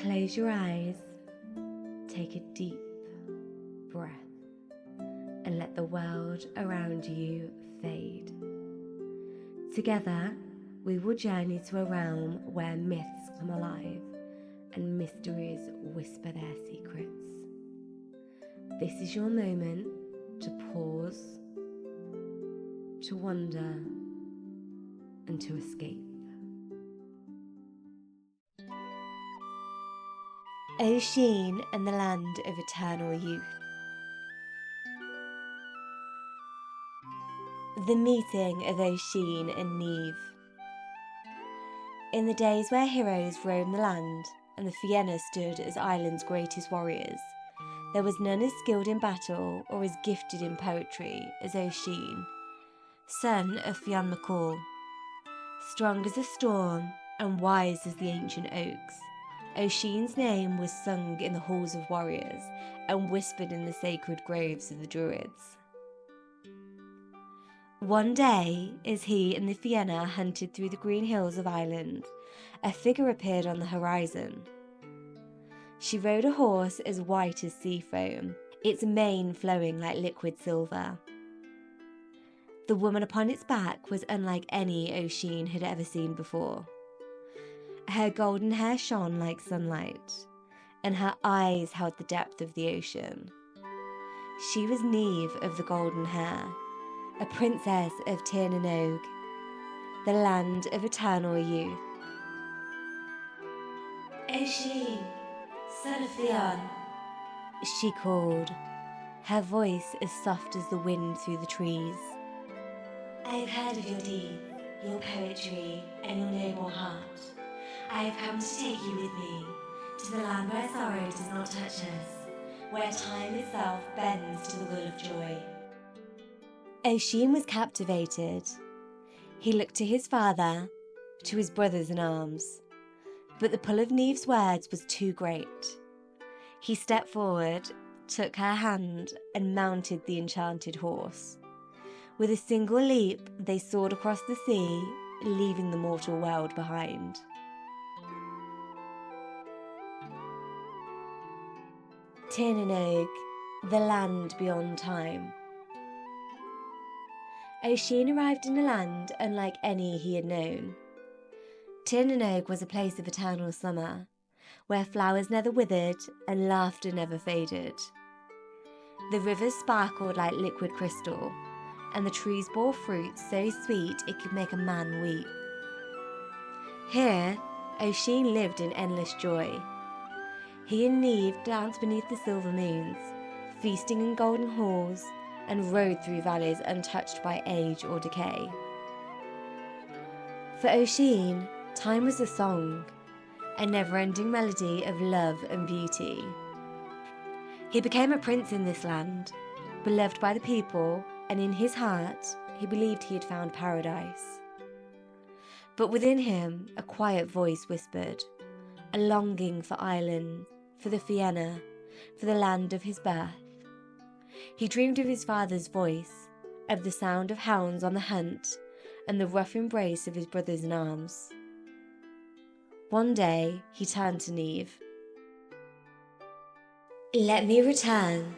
Close your eyes, take a deep breath, and let the world around you fade. Together, we will journey to a realm where myths come alive and mysteries whisper their secrets. This is your moment to pause, to wonder, and to escape. Oisín and the Land of Eternal Youth. The meeting of Oisín and Niamh. In the days where heroes roamed the land and the Fianna stood as Ireland's greatest warriors, there was none as skilled in battle or as gifted in poetry as Oisín, son of Fianna. Strong as a storm and wise as the ancient oaks, Oisín's name was sung in the halls of warriors and whispered in the sacred groves of the Druids. One day, as he and the Fianna hunted through the green hills of Ireland, a figure appeared on the horizon. She rode a horse as white as sea foam, its mane flowing like liquid silver. The woman upon its back was unlike any Oisín had ever seen before. Her golden hair shone like sunlight, and her eyes held the depth of the ocean. She was Niamh of the golden hair, a princess of Tirnanog, the land of eternal youth. Oisín, son of Fianna, she called, her voice as soft as the wind through the trees. I have heard of your deeds, your poetry, and your noble heart. I have come to take you with me to the land where sorrow does not touch us, where time itself bends to the will of joy. Oisín was captivated. He looked to his father, to his brothers in arms, but the pull of Niamh's words was too great. He stepped forward, took her hand, and mounted the enchanted horse. With a single leap, they soared across the sea, leaving the mortal world behind. Tirnanog, the land beyond time. Oisín arrived in a land unlike any he had known. Tirnanog was a place of eternal summer, where flowers never withered and laughter never faded. The rivers sparkled like liquid crystal, and the trees bore fruit so sweet it could make a man weep. Here, Oisín lived in endless joy. He and Niamh danced beneath the silver moons, feasting in golden halls, and rode through valleys untouched by age or decay. For Oisín, time was a song, a never-ending melody of love and beauty. He became a prince in this land, beloved by the people, and in his heart, he believed he had found paradise. But within him, a quiet voice whispered, a longing for Ireland, for the Fianna, for the land of his birth. He dreamed of his father's voice, of the sound of hounds on the hunt, and the rough embrace of his brothers in arms. One day, he turned to Niamh. Let me return,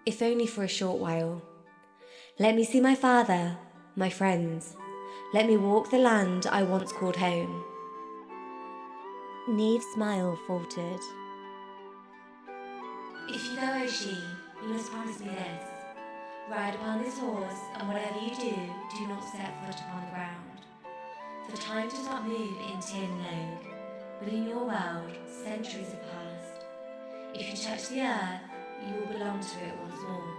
if only for a short while. Let me see my father, my friends. Let me walk the land I once called home. Niamh's smile faltered. If you go, Oisín, you must promise me this. Ride upon this horse, and whatever you do not set foot upon the ground. For time does not move in Tirnanog, but in your world, centuries have passed. If you touch the earth, you will belong to it once more.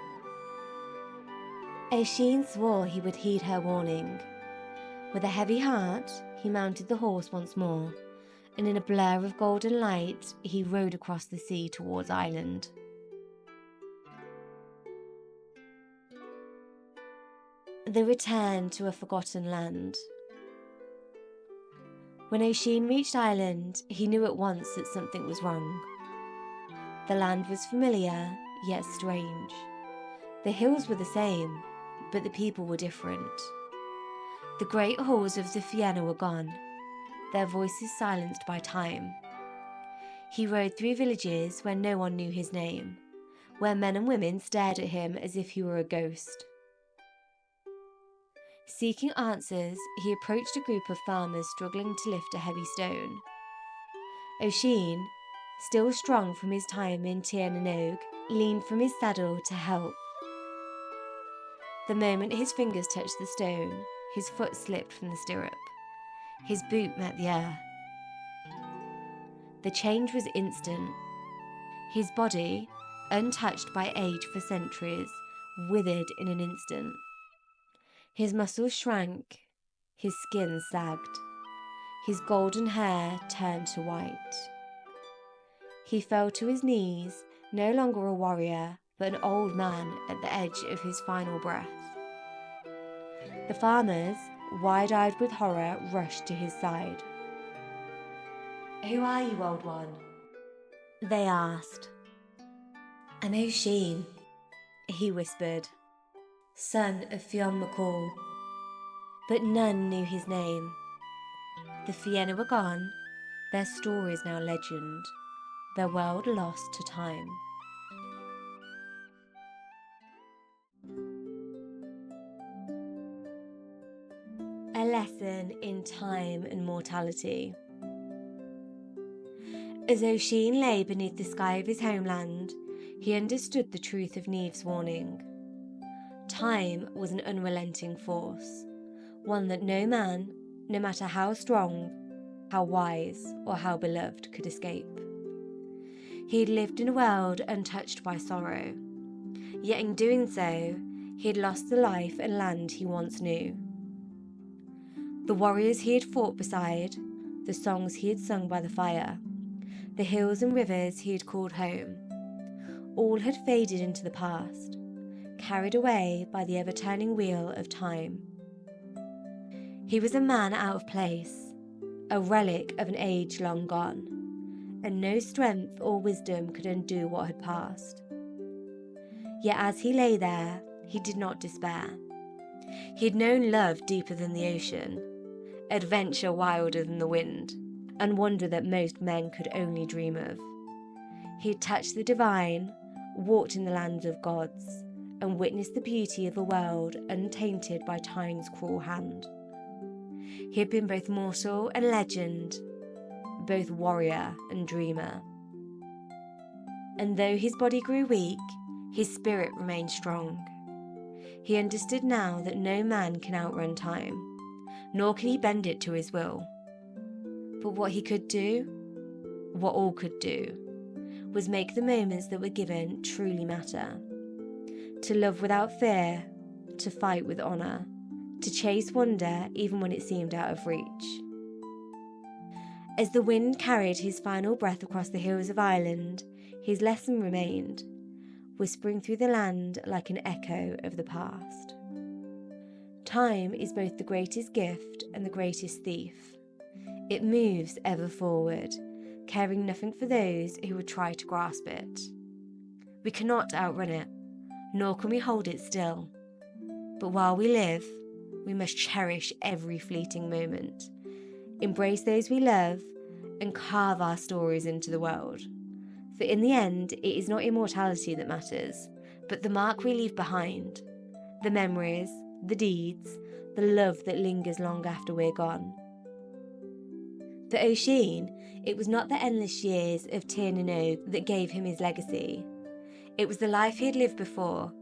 Oisín swore he would heed her warning. With a heavy heart, he mounted the horse once more, and in a blur of golden light, he rode across the sea towards Ireland. The return to a forgotten land. When Oisín reached Ireland, he knew at once that something was wrong. The land was familiar, yet strange. The hills were the same, but the people were different. The great halls of the Fianna were gone, their voices silenced by time. He rode through villages where no one knew his name, where men and women stared at him as if he were a ghost. Seeking answers, he approached a group of farmers struggling to lift a heavy stone. Oisín, still strong from his time in Fianna, leaned from his saddle to help. The moment his fingers touched the stone, his foot slipped from the stirrup. His boot met the earth. The change was instant. His body, untouched by age for centuries, withered in an instant. His muscles shrank, his skin sagged, his golden hair turned to white. He fell to his knees, no longer a warrior, but an old man at the edge of his final breath. The farmers, wide-eyed with horror, rushed to his side. "Who are you, old one?" they asked. "I'm Oisín," he whispered, "son of Fianna." But none knew his name. The Fianna were gone, their stories now legend, their world lost to time. A lesson in time and mortality. As Oisín lay beneath the sky of his homeland, he understood the truth of Niamh's warning. Time was an unrelenting force, one that no man, no matter how strong, how wise, or how beloved, could escape. He had lived in a world untouched by sorrow, yet in doing so, he had lost the life and land he once knew. The warriors he had fought beside, the songs he had sung by the fire, the hills and rivers he had called home, all had faded into the past, carried away by the ever-turning wheel of time. He was a man out of place, a relic of an age long gone, and no strength or wisdom could undo what had passed. Yet as he lay there, he did not despair. He had known love deeper than the ocean, adventure wilder than the wind, and wonder that most men could only dream of. He had touched the divine, walked in the land of gods, and witnessed the beauty of a world untainted by time's cruel hand. He had been both mortal and legend, both warrior and dreamer. And though his body grew weak, his spirit remained strong. He understood now that no man can outrun time, nor can he bend it to his will. But what he could do, what all could do, was make the moments that were given truly matter. To love without fear, to fight with honour, to chase wonder even when it seemed out of reach. As the wind carried his final breath across the hills of Ireland, his lesson remained, whispering through the land like an echo of the past. Time is both the greatest gift and the greatest thief. It moves ever forward, caring nothing for those who would try to grasp it. We cannot outrun it, nor can we hold it still. But while we live, we must cherish every fleeting moment, embrace those we love, and carve our stories into the world. For in the end, it is not immortality that matters, but the mark we leave behind, the memories, the deeds, the love that lingers long after we're gone. For Oisín, it was not the endless years of Fianna that gave him his legacy. It was the life he had lived before,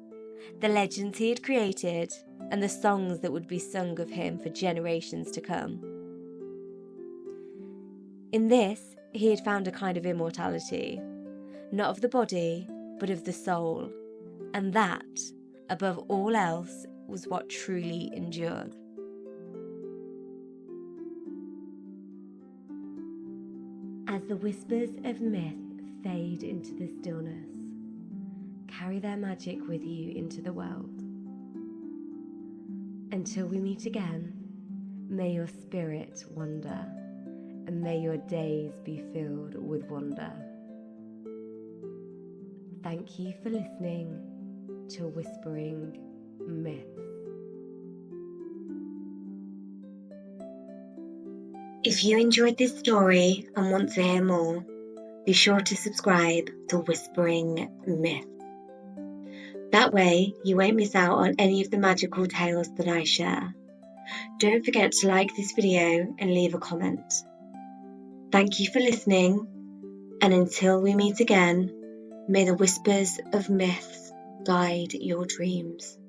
the legends he had created, and the songs that would be sung of him for generations to come. In this, he had found a kind of immortality, not of the body, but of the soul, and that, above all else, was what truly endured. As the whispers of myth fade into the stillness, carry their magic with you into the world. Until we meet again, may your spirit wander, and may your days be filled with wonder. Thank you for listening to Whispering Myths. If you enjoyed this story and want to hear more, be sure to subscribe to Whispering Myth. That way, you won't miss out on any of the magical tales that I share. Don't forget to like this video and leave a comment. Thank you for listening, and until we meet again, may the whispers of myths guide your dreams.